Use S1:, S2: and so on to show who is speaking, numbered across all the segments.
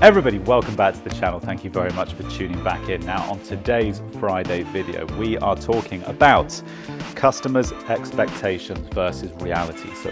S1: Everybody, welcome back to the channel. Thank you very much for tuning back in. Now, on today's Friday video, we are talking about customers' expectations versus reality. So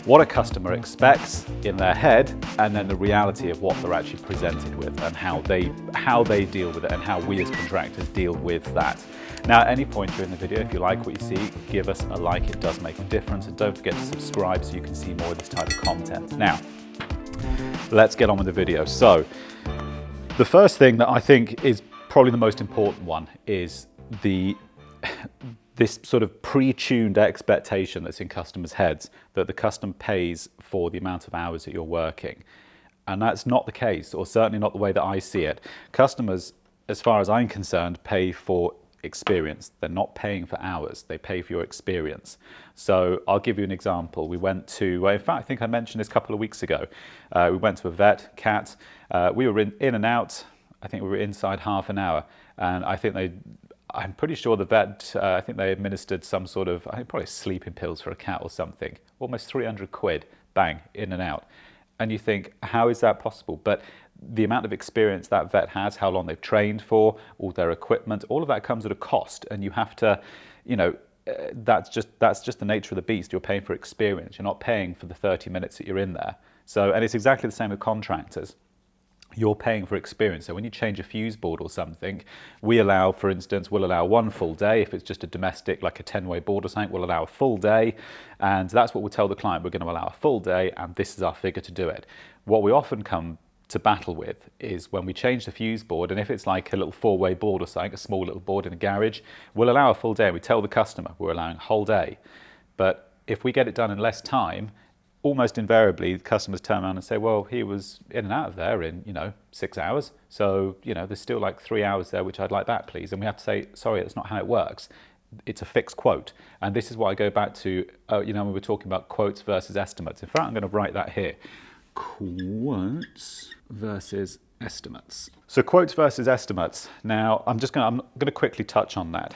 S1: what a customer expects in their head, and then the reality of what they're actually presented with, and how they deal with it, and how we as contractors deal with that. Now, at any point during the video, if you like what you see, give us a like. It does make a difference, and don't forget to subscribe so you can see more of this type of content. Now, let's get on with the video. So the first thing that I think is probably the most important one is this sort of pre-tuned expectation that's in customers' heads that the customer pays for the amount of hours that you're working. And that's not the case, or certainly not the way that I see it. Customers, as far as I'm concerned, pay for experience. They're not paying for hours, they pay for your experience. So I'll give you an example. We went to, in fact, I think I mentioned this a couple of weeks ago. We went to a vet, cat. We were in and out. I think we were inside half an hour. And I'm pretty sure the vet, I think they administered some sort of, I think probably sleeping pills for a cat or something. Almost 300 quid, bang, in and out. And you think, how is that possible? But the amount of experience that vet has, how long they've trained for, all their equipment, all of that comes at a cost, and you have to, that's just the nature of the beast. You're paying for experience. You're not paying for the 30 minutes that you're in there. So, and it's exactly the same with contractors. You're paying for experience. So when you change a fuse board or something, we allow, for instance, we'll allow one full day. If it's just a domestic, like a 10-way board or something, we'll allow a full day. And that's what we'll tell the client. We're going to allow a full day, and this is our figure to do it. What we often come to battle with is when we change the fuse board, and if it's like a little 4-way board or something, a small little board in a garage, we'll allow a full day. We tell the customer we're allowing a whole day. But if we get it done in less time, almost invariably the customers turn around and say, well, he was in and out of there in 6 hours, so there's still like 3 hours there, which I'd like that, please. And we have to say, sorry, that's not how it works. It's a fixed quote. And this is why I go back to when we're talking about quotes versus estimates. In fact, I'm going to write that here: quotes versus estimates. So quotes versus estimates. Now, I'm going to quickly touch on that.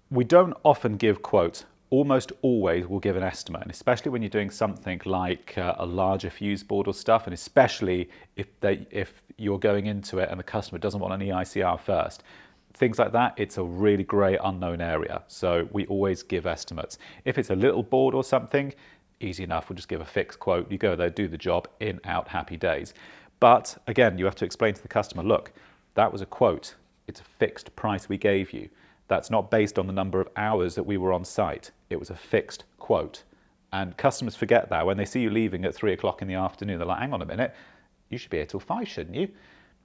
S1: We don't often give quotes. Almost always we'll give an estimate, and especially when you're doing something like a larger fuse board or stuff, and especially if you're going into it and the customer doesn't want an EICR first. Things like that, it's a really grey unknown area. So we always give estimates. If it's a little board or something, easy enough, we'll just give a fixed quote. You go there, do the job, in, out, happy days. But again, you have to explain to the customer, look, that was a quote. It's a fixed price we gave you. That's not based on the number of hours that we were on site. It was a fixed quote. And customers forget that. When they see you leaving at 3 o'clock in the afternoon, they're like, hang on a minute, you should be here till 5, shouldn't you?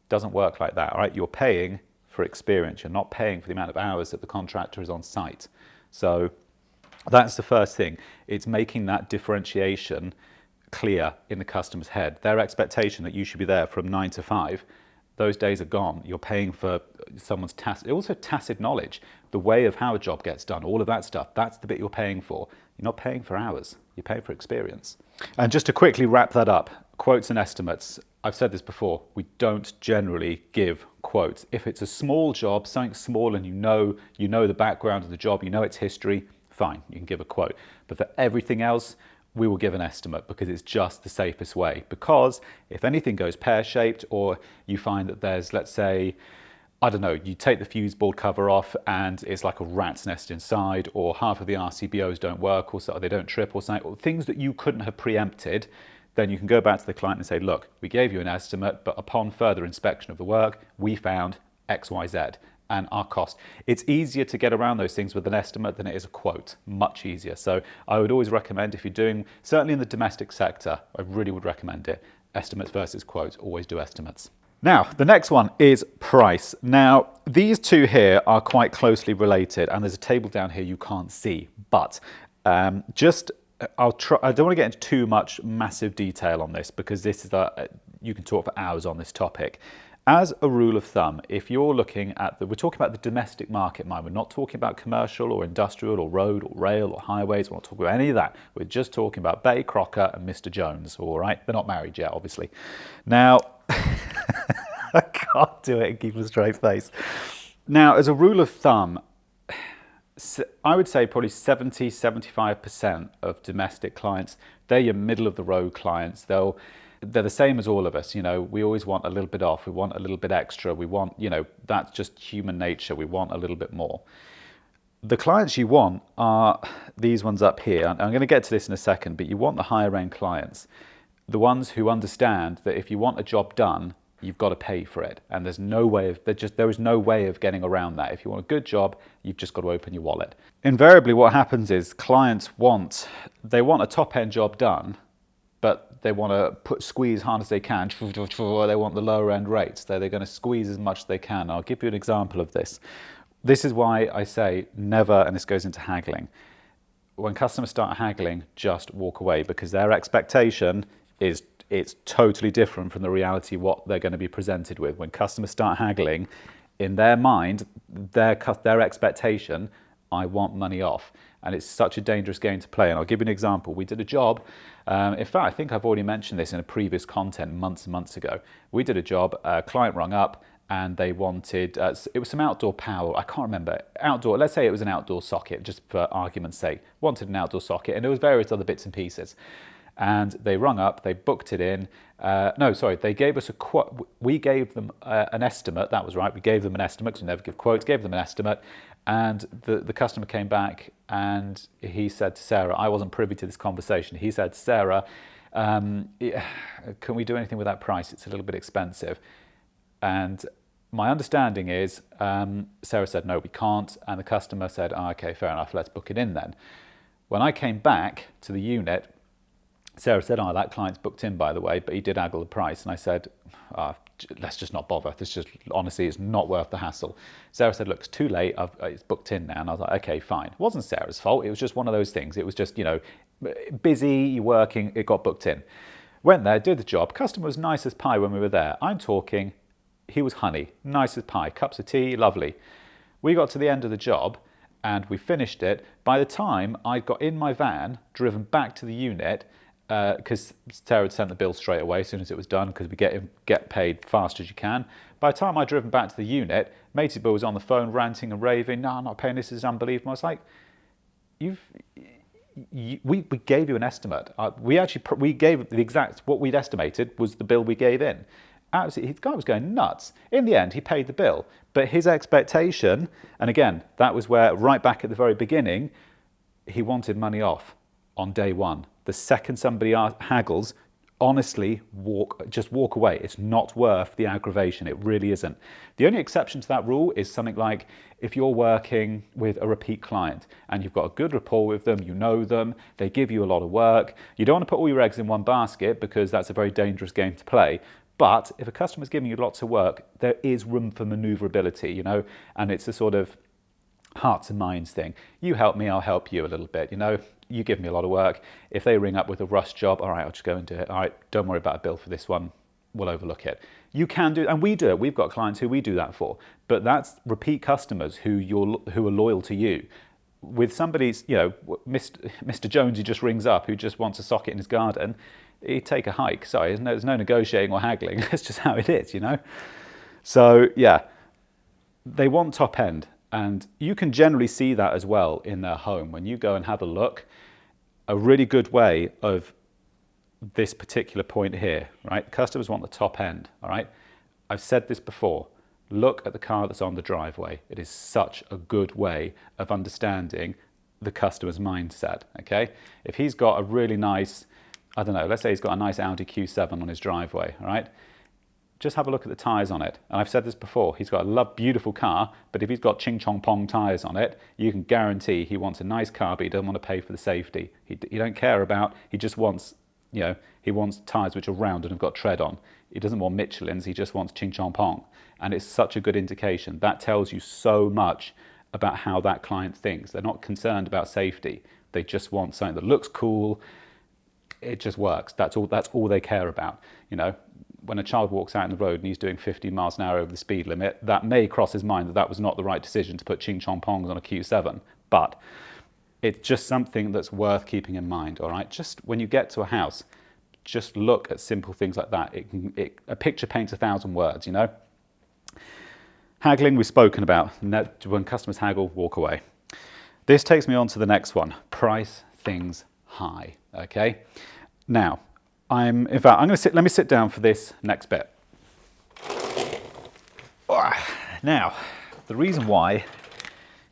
S1: Doesn't work like that, all right? You're paying for experience. You're not paying for the amount of hours that the contractor is on site. So that's the first thing. It's making that differentiation clear in the customer's head. Their expectation that you should be there from 9 to 5, those days are gone. You're paying for someone's tacit knowledge, the way of how a job gets done, all of that stuff. That's the bit you're paying for. You're not paying for hours, you're paying for experience. And just to quickly wrap that up, quotes and estimates. I've said this before, we don't generally give quotes. If it's a small job, something small, and you know the background of the job, you know its history, fine, you can give a quote. But for everything else, we will give an estimate, because it's just the safest way. Because if anything goes pear-shaped, or you find that there's, let's say, I don't know, you take the fuse board cover off and it's like a rat's nest inside, or half of the RCBOs don't work, or so they don't trip or something, or things that you couldn't have preempted, then you can go back to the client and say, look, we gave you an estimate, but upon further inspection of the work, we found X, Y, Z. And our cost. It's easier to get around those things with an estimate than it is a quote, much easier. So I would always recommend, if you're doing, certainly in the domestic sector, I really would recommend it, estimates versus quotes, always do estimates. Now, the next one is price. Now, these two here are quite closely related, and there's a table down here you can't see, but I don't want to get into too much massive detail on this, because this is you can talk for hours on this topic. As a rule of thumb, if you're looking at we're talking about the domestic market, mind. We're not talking about commercial or industrial or road or rail or highways. We're not talking about any of that. We're just talking about Betty Crocker and Mr. Jones, all right? They're not married yet, obviously. Now, I can't do it and keep a straight face. Now, as a rule of thumb, I would say probably 70, 75% of domestic clients, they're your middle of the road clients. they're the same as all of us. We always want a little bit off. We want a little bit extra. We want, that's just human nature. We want a little bit more. The clients you want are these ones up here. I'm going to get to this in a second, but you want the higher end clients, the ones who understand that if you want a job done, you've got to pay for it, and there is no way of getting around that. If you want a good job, you've just got to open your wallet. Invariably, what happens is clients want a top end job done, but they want to squeeze hard as they can. They want the lower end rates. They're going to squeeze as much as they can. I'll give you an example of this. This is why I say never, and this goes into haggling. When customers start haggling, just walk away, because their expectation is it's totally different from the reality what they're going to be presented with. When customers start haggling, in their mind, their expectation, I want money off. And it's such a dangerous game to play. And I'll give you an example. We did a job. In fact, I think I've already mentioned this in a previous content months and months ago. We did a job, a client rung up, and they wanted, it was some outdoor power, I can't remember, let's say it was an outdoor socket, just for argument's sake, wanted an outdoor socket, and there was various other bits and pieces. And they rung up, they booked it in, they gave us a quote, we gave them an estimate, that was right, we gave them an estimate, because we never give quotes, gave them an estimate, and the customer came back and he said to Sarah, I wasn't privy to this conversation, he said, Sarah, can we do anything with that price? It's a little bit expensive. And my understanding is, Sarah said, no, we can't. And the customer said, okay, fair enough, let's book it in then. When I came back to the unit, Sarah said, that client's booked in, by the way, but he did haggle the price. And I said, let's just not bother. This just, honestly, is not worth the hassle. Sarah said, look, it's too late. It's booked in now. And I was like, okay, fine. It wasn't Sarah's fault. It was just one of those things. It was just, busy, working, it got booked in. Went there, did the job. Customer was nice as pie when we were there. I'm talking, he was honey, nice as pie, cups of tea, lovely. We got to the end of the job and we finished it. By the time I got in my van, driven back to the unit, because Sarah had sent the bill straight away as soon as it was done, because we get paid fast as you can. By the time I'd driven back to the unit, Matey Bill was on the phone ranting and raving, no, I'm not paying, this is unbelievable. I was like, we gave you an estimate. We gave the exact, what we'd estimated was the bill we gave in. Absolutely, the guy was going nuts. In the end, he paid the bill. But his expectation, and again, that was where, right back at the very beginning, he wanted money off on day one. The second somebody haggles, honestly, just walk away. It's not worth the aggravation. It really isn't. The only exception to that rule is something like if you're working with a repeat client and you've got a good rapport with them, you know them, they give you a lot of work. You don't want to put all your eggs in one basket, because that's a very dangerous game to play. But if a customer's giving you lots of work, there is room for maneuverability, and it's a sort of hearts and minds thing. You help me, I'll help you a little bit, You give me a lot of work. If they ring up with a rush job, all right, I'll just go and do it. All right, don't worry about a bill for this one. We'll overlook it. You can do, and we do it. We've got clients who we do that for. But that's repeat customers who are loyal to you. With somebody's, Mr. Jones who just rings up, who just wants a socket in his garden, he'd take a hike. Sorry, there's no negotiating or haggling. That's just how it is, So, yeah, they want top end. And you can generally see that as well in their home. When you go and have a look, a really good way of this particular point here, right? Customers want the top end, all right? I've said this before. Look at the car that's on the driveway. It is such a good way of understanding the customer's mindset, okay? If he's got a really nice, I don't know, let's say he's got a nice Audi Q7 on his driveway, all right? Just have a look at the tyres on it. And I've said this before, he's got a beautiful car, but if he's got ching chong pong tyres on it, you can guarantee he wants a nice car, but he doesn't want to pay for the safety. He don't care about, he just wants, he wants tyres which are round and have got tread on. He doesn't want Michelin's, he just wants ching chong pong. And it's such a good indication. That tells you so much about how that client thinks. They're not concerned about safety. They just want something that looks cool. It just works. That's all they care about. When a child walks out in the road and he's doing 50 miles an hour over the speed limit, that may cross his mind that was not the right decision to put ching chong pongs on a Q7. But it's just something that's worth keeping in mind, all right? Just when you get to a house, just look at simple things like that. A picture paints 1,000 words, Haggling we've spoken about. When customers haggle, walk away. This takes me on to the next one. Price things high, okay? Now, In fact, let me sit down for this next bit. Now, the reason why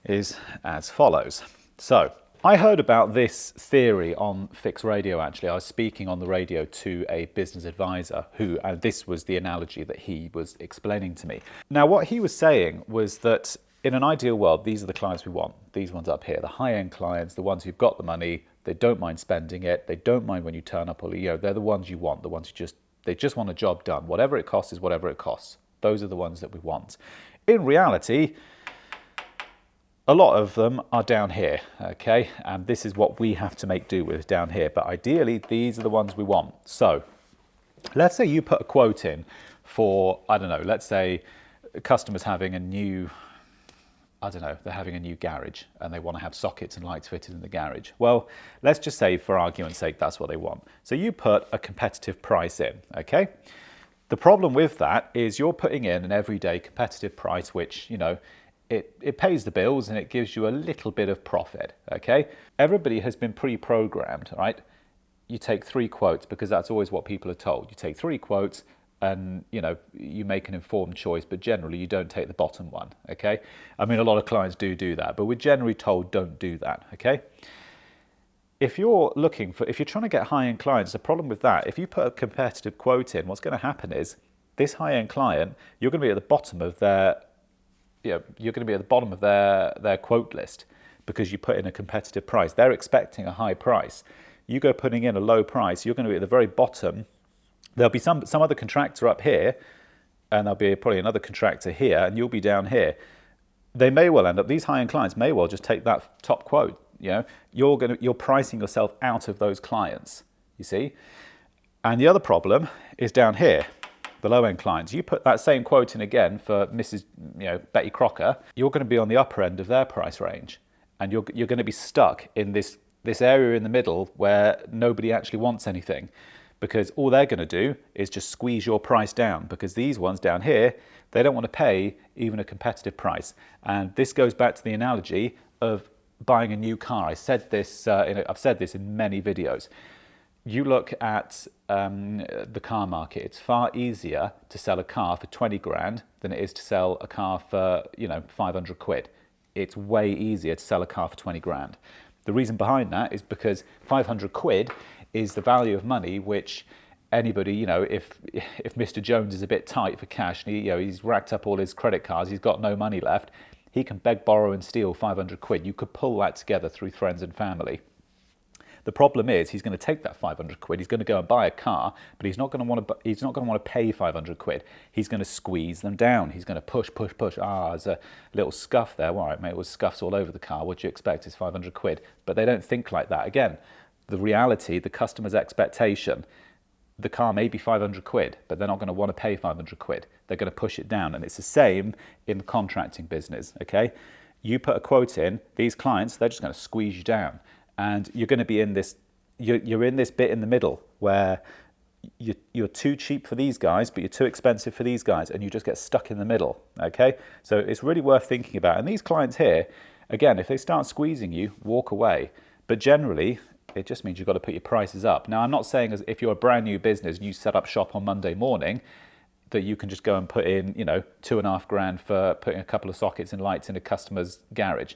S1: is as follows. So, I heard about this theory on Fix Radio, actually. I was speaking on the radio to a business advisor who, and this was the analogy that he was explaining to me. Now, what he was saying was that in an ideal world, these are the clients we want. These ones up here, the high-end clients, the ones who've got the money, they don't mind spending it, they don't mind when you turn up, or they're the ones you want, the ones they just want a job done. Whatever it costs is whatever it costs. Those are the ones that we want. In reality, a lot of them are down here, okay? And this is what we have to make do with down here. But ideally, these are the ones we want. So let's say you put a quote in for, I don't know, let's say a customer's having a new, I don't know, they're having a new garage and they want to have sockets and lights fitted in the garage. Well, let's just say for argument's sake, that's what they want. So you put a competitive price in, okay? The problem with that is you're putting in an everyday competitive price, which, it pays the bills and it gives you a little bit of profit, okay? Everybody has been pre-programmed, right? You take 3 quotes because that's always what people are told. You take 3 quotes and, you make an informed choice, but generally you don't take the bottom one, okay? I mean, a lot of clients do that, but we're generally told don't do that, okay? If you're trying to get high-end clients, the problem with that, if you put a competitive quote in, what's going to happen is this high-end client, you're going to be at the bottom of their their quote list because you put in a competitive price. They're expecting a high price. You go putting in a low price, you're going to be at the very bottom. There'll be some other contractor up here, and there'll be probably another contractor here, and you'll be down here. They may well end up, these high-end clients may well just take that top quote. You're pricing yourself out of those clients, you see. And the other problem is down here. The low-end clients, you put that same quote in again for Mrs. Betty Crocker, you're going to be on the upper end of their price range, and you're going to be stuck in this area in the middle where nobody actually wants anything, because all they're going to do is just squeeze your price down, because these ones down here, they don't want to pay even a competitive price. And this goes back to the analogy of buying a new car. I've said this in many videos. You look at the car market, it's far easier to sell a car for 20 grand than it is to sell a car for, 500 quid. It's way easier to sell a car for 20 grand. The reason behind that is because 500 quid is the value of money which anybody, if Mr. Jones is a bit tight for cash and he's racked up all his credit cards, he's got no money left, he can beg, borrow and steal 500 quid. You could pull that together through friends and family. The problem is he's going to take that 500 quid, he's going to go and buy a car, but he's not going to want to pay 500 quid. He's going to squeeze them down. He's going to push. There's a little scuff there. Well, all right, mate, it was scuffs all over the car. What do you expect? It's 500 quid. But they don't think like that. Again, the reality, the customer's expectation, the car may be 500 quid, but they're not going to want to pay 500 quid. They're going to push it down. And it's the same in the contracting business, okay? You put a quote in, these clients, they're just going to squeeze you down. And you're going to be in this, you're in this bit in the middle where you're too cheap for these guys, but you're too expensive for these guys, and you just get stuck in the middle, okay? So it's really worth thinking about. And these clients here, again, if they start squeezing you, walk away. But generally, it just means you've got to put your prices up. Now, I'm not saying as if you're a brand new business and you set up shop on Monday morning, that you can just go and put in, 2.5 grand for putting a couple of sockets and lights in a customer's garage.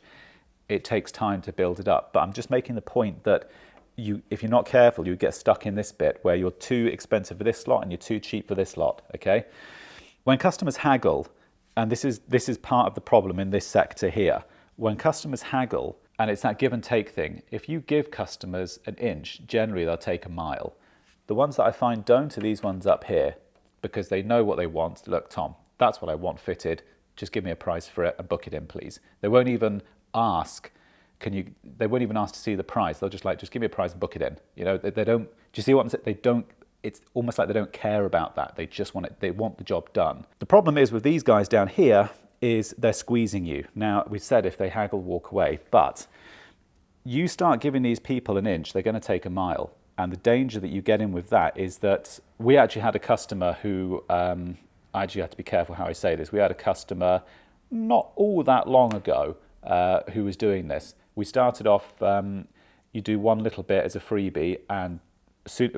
S1: It takes time to build it up. But I'm just making the point that if you're not careful, you get stuck in this bit where you're too expensive for this slot and you're too cheap for this lot, okay? When customers haggle, and this is part of the problem in this sector here, when customers haggle, and it's that give and take thing, if you give customers an inch, generally they'll take a mile. The ones that I find don't are these ones up here, because they know what they want. Look, Tom, that's what I want fitted. Just give me a price for it and book it in, please. They won't even ask, they won't even ask to see the price. They'll just give me a price and book it in. They don't, do you see what I'm saying? They don't, it's almost like they don't care about that. They just want it, they want the job done. The problem is with these guys down here is they're squeezing you. Now, we said if they haggle, walk away, but you start giving these people an inch, they're going to take a mile. And the danger that you get in with that is that we actually had a customer who, I actually have to be careful how I say this. We had a customer not all that long ago who was doing this. We started off, you do one little bit as a freebie, and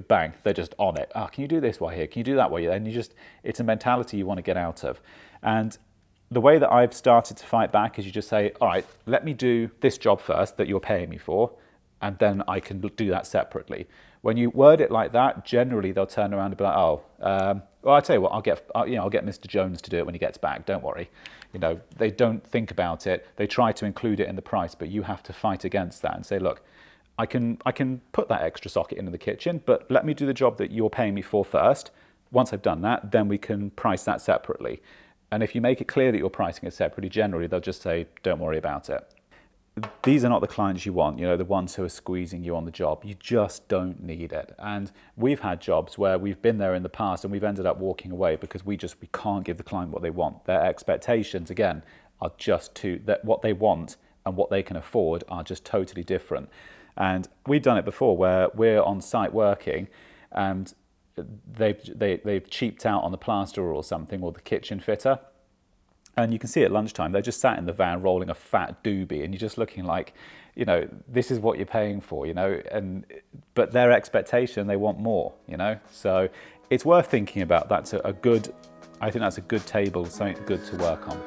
S1: bang, they're just on it. Oh, can you do this while here? Can you do that while here? And it's a mentality you want to get out of. And the way that I've started to fight back is you just say, all right, let me do this job first that you're paying me for, and then I can do that separately. When you word it like that, generally they'll turn around and be like, oh, well, I'll tell you what, I'll get Mr. Jones to do it when he gets back. Don't worry. They don't think about it. They try to include it in the price, but you have to fight against that and say, look, I can put that extra socket into the kitchen, but let me do the job that you're paying me for first. Once I've done that, then we can price that separately. And if you make it clear that you're pricing it separately, generally they'll just say, don't worry about it. These are not the clients you want, the ones who are squeezing you on the job. You just don't need it. And we've had jobs where we've been there in the past and we've ended up walking away because we can't give the client what they want. Their expectations, again, are just what they want and what they can afford are just totally different. And we've done it before where we're on site working and they've cheaped out on the plasterer or something, or the kitchen fitter. And you can see at lunchtime, they're just sat in the van rolling a fat doobie and you're just looking like, this is what you're paying for, but their expectation, they want more, So it's worth thinking about. I think that's a good table, something good to work on.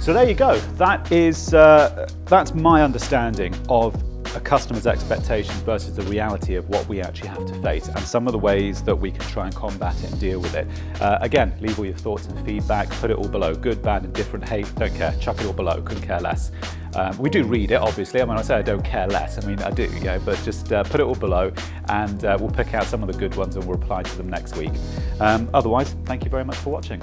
S1: So there you go. That's my understanding of a customer's expectations versus the reality of what we actually have to face, and some of the ways that we can try and combat it and deal with it. Again, leave all your thoughts and feedback, put it all below, good, bad, indifferent, hate, don't care, chuck it all below, couldn't care less. We do read it, obviously. I say I don't care less, I do, but just put it all below and we'll pick out some of the good ones and we'll reply to them next week. Otherwise, thank you very much for watching.